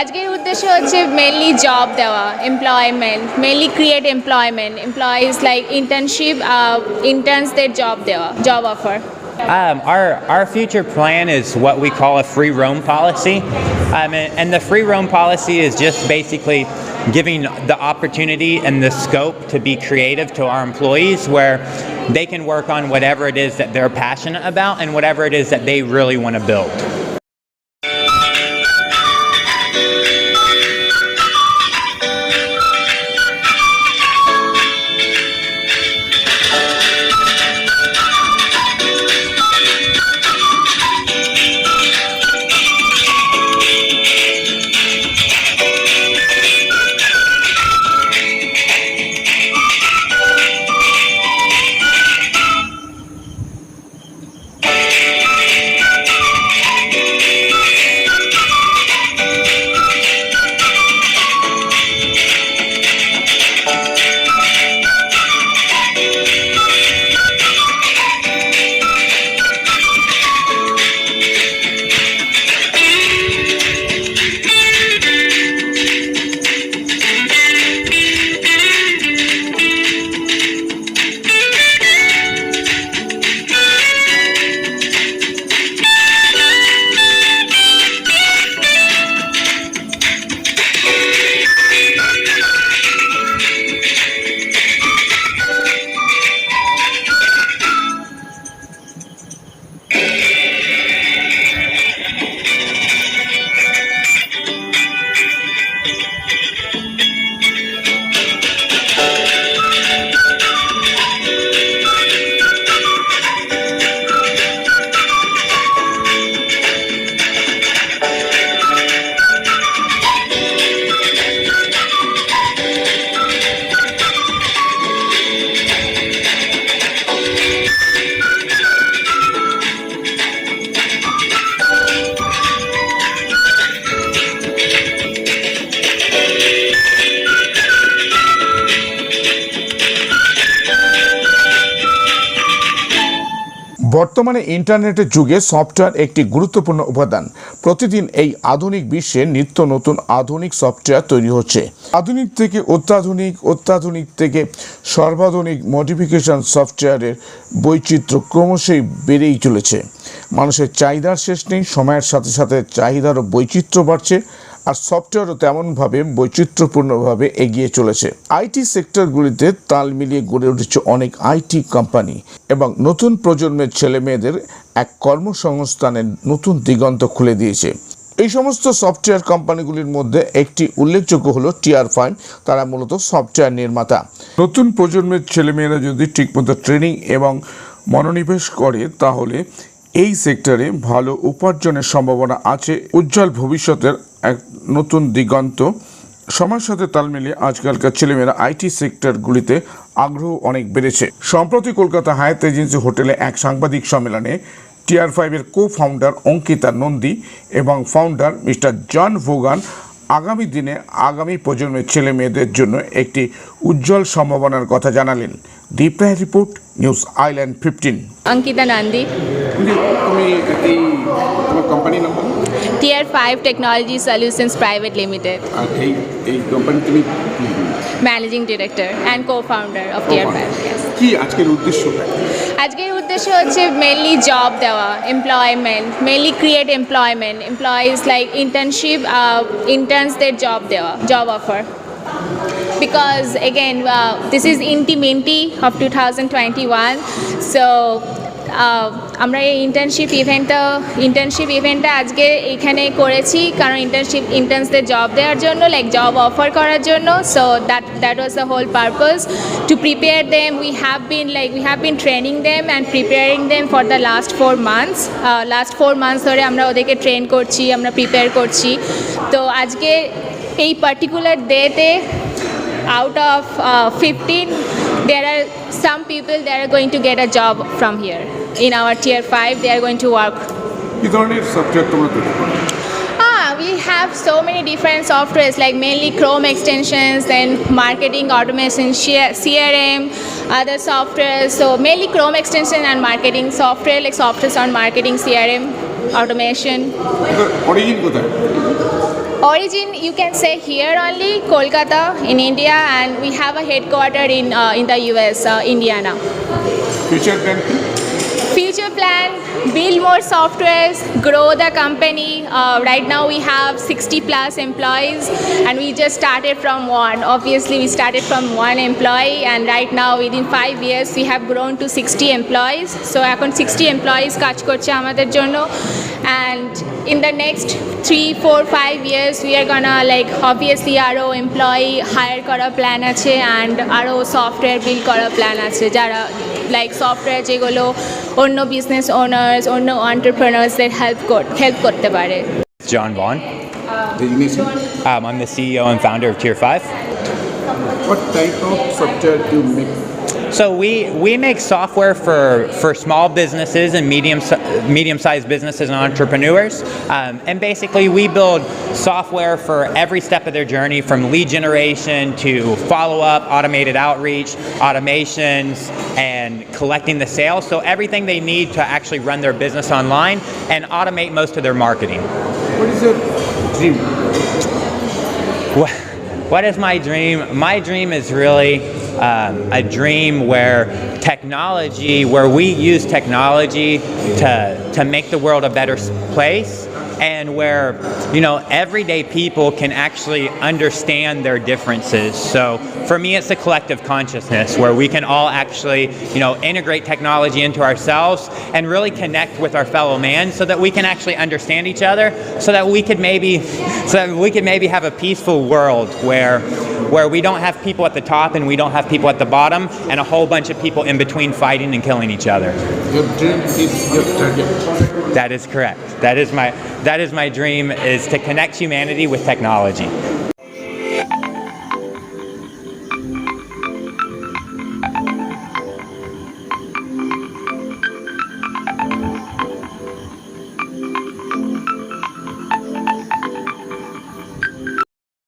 আজকের উদ্দেশ্য হচ্ছে মেনলি জব দেওয়া, employment, mainly create employment, employees like internship, ইন্টার্নসদের জব দেওয়া, job offer. Our future plan is what we call a free roam policy, and the free roam policy is just basically giving the opportunity and the scope to be creative to our employees, where they can work on whatever it is that they're passionate about and whatever it is that they really want to build. বর্তমানে ইন্টারনেটের যুগে software একটি গুরুত্বপূর্ণ উপাদান। প্রতিদিন এই আধুনিক বিশ্বে নিত্য নতুন আধুনিক সফটওয়্যার তৈরি হচ্ছে। আধুনিক থেকে অত্যাধুনিক, অত্যাধুনিক থেকে সর্বাধুনিক মডিফিকেশন সফটওয়্যারের বৈচিত্র্য ক্রমশই বেড়েই চলেছে। মানুষের চাহিদার শেষ নেই, সময়ের সাথে সাথে চাহিদারও বৈচিত্র্য বাড়ছে, আর সফটওয়্যারও তেমনভাবে বৈচিত্র্যপূর্ণভাবে এগিয়ে চলেছে। আইটি সেক্টরগুলিতে তাল মিলিয়ে গড়ে উঠেছে অনেক আইটি কোম্পানি এবং নতুন প্রজন্মের ছেলে মেয়েদের এক কর্মসংস্থানের নতুন দিগন্ত খুলে দিয়েছে। এই সমস্ত সফটওয়্যার কোম্পানিগুলির মধ্যে একটি উল্লেখযোগ্য হলো TR5। তারা মূলত সফটওয়্যার নির্মাতা। নতুন প্রজন্মের ছেলেমেয়েরা যদি ঠিকমতো ট্রেনিং এবং মনোনিবেশ করে তাহলে এই সেক্টরে ভালো উপার্জনের সম্ভাবনা আছে। উজ্জ্বল ভবিষ্যতের এক নতুন দিগন্ত। সময়ের সাথে তাল মিলিয়ে আজকালকার ছেলেমেয়েরা আইটি সেক্টরগুলিতে আগ্রহ অনেক বেড়েছে। সম্প্রতি কলকাতা হায়াত এজেন্সি হোটেলে এক সাংবাদিক সম্মেলনে TR5-এর কো-ফাউন্ডার অঙ্কিতা নন্দী এবং ফাউন্ডার মিস্টার জন ভোগান আগামী দিনে আগামী প্রজন্মের ছেলে মেয়েদের জন্য একটি উজ্জ্বল সম্ভাবনার কথা জানালেন। Deep Roy report, News Island 15। Ankita Nandi. তুমি এই তোমার কোম্পানির নাম বলো। TR5 technology solutions private limited. আর এই কোম্পানি তুমি managing director and co-founder of TR5। কি আজকের উদ্দেশ্যটা? আজকের উদ্দেশ্য হচ্ছে মেনলি জব দেওয়া, employment, mainly create employment, employees like internship, ইন্টার্নসদের জব দেওয়া, job offer. Because again, this is Inti-Minty of 2021, so আমরা এই ইন্টার্নশিপ ইভেন্টটা আজকে এখানে করেছি কারণ ইন্টার্নসদের জব দেওয়ার জন্য, লাইক জব অফার করার জন্য। So that was the whole purpose, to prepare them. We have been training them and preparing them for the last 4 months। Last 4 months ধরে আমরা ওদেরকে ট্রেন করছি, আমরা প্রিপেয়ার করছি। তো আজকে এই পার্টিকুলার ডেতে out of 15, there are some people that are going to get a job from here. In our TR5, they are going to work. কি ধরনের সফটওয়্যার তোমরা তৈরি করো? We have so many different softwares, like mainly Chrome extensions, then marketing automation, CRM, other softwares. So mainly Chrome extension and marketing software, like softwares on marketing, CRM, automation. Origin কোথায়? Origin, you can say here only, Kolkata in India, and we have a headquarter in the US, Indiana. Future plan? Future plan, build more softwares, grow the company. Right now we have 60 plus employees and we just started from one. Obviously we started from one employee and right now within 5 years we have grown to 60 employees. So এখন 60 employees কাজ করছে আমাদের জন্য, and in the next 3, 4, 5 years we are gonna like obviously আরো employee hire করা plan আছে and আরো software build করা plan আছে যারা like software যেগুলো অন্য বিজনেস ওনার্স অন্য এন্টারপ্রেনার্সদের হেল্প করতে পারে। John Vaughn. Designation? I'm the CEO and founder of Tier 5. What type of software you make? So we make software for small businesses and medium-sized businesses and entrepreneurs, and basically we build software for every step of their journey, from lead generation to follow-up, automated outreach, automations, and collecting the sales. So everything they need to actually run their business online and automate most of their marketing. What is your dream? What is my dream? My dream is really a dream where we use technology to make the world a better place, and where, you know, everyday people can actually understand their differences. So for me, it's a collective consciousness where we can all actually, you know, integrate technology into ourselves and really connect with our fellow man so that we can actually understand each other, so that we could maybe have a peaceful world where we don't have people at the top and we don't have people at the bottom and a whole bunch of people in between fighting and killing each other. Your dream is your target. That is correct. That is my dream, is to connect humanity with technology.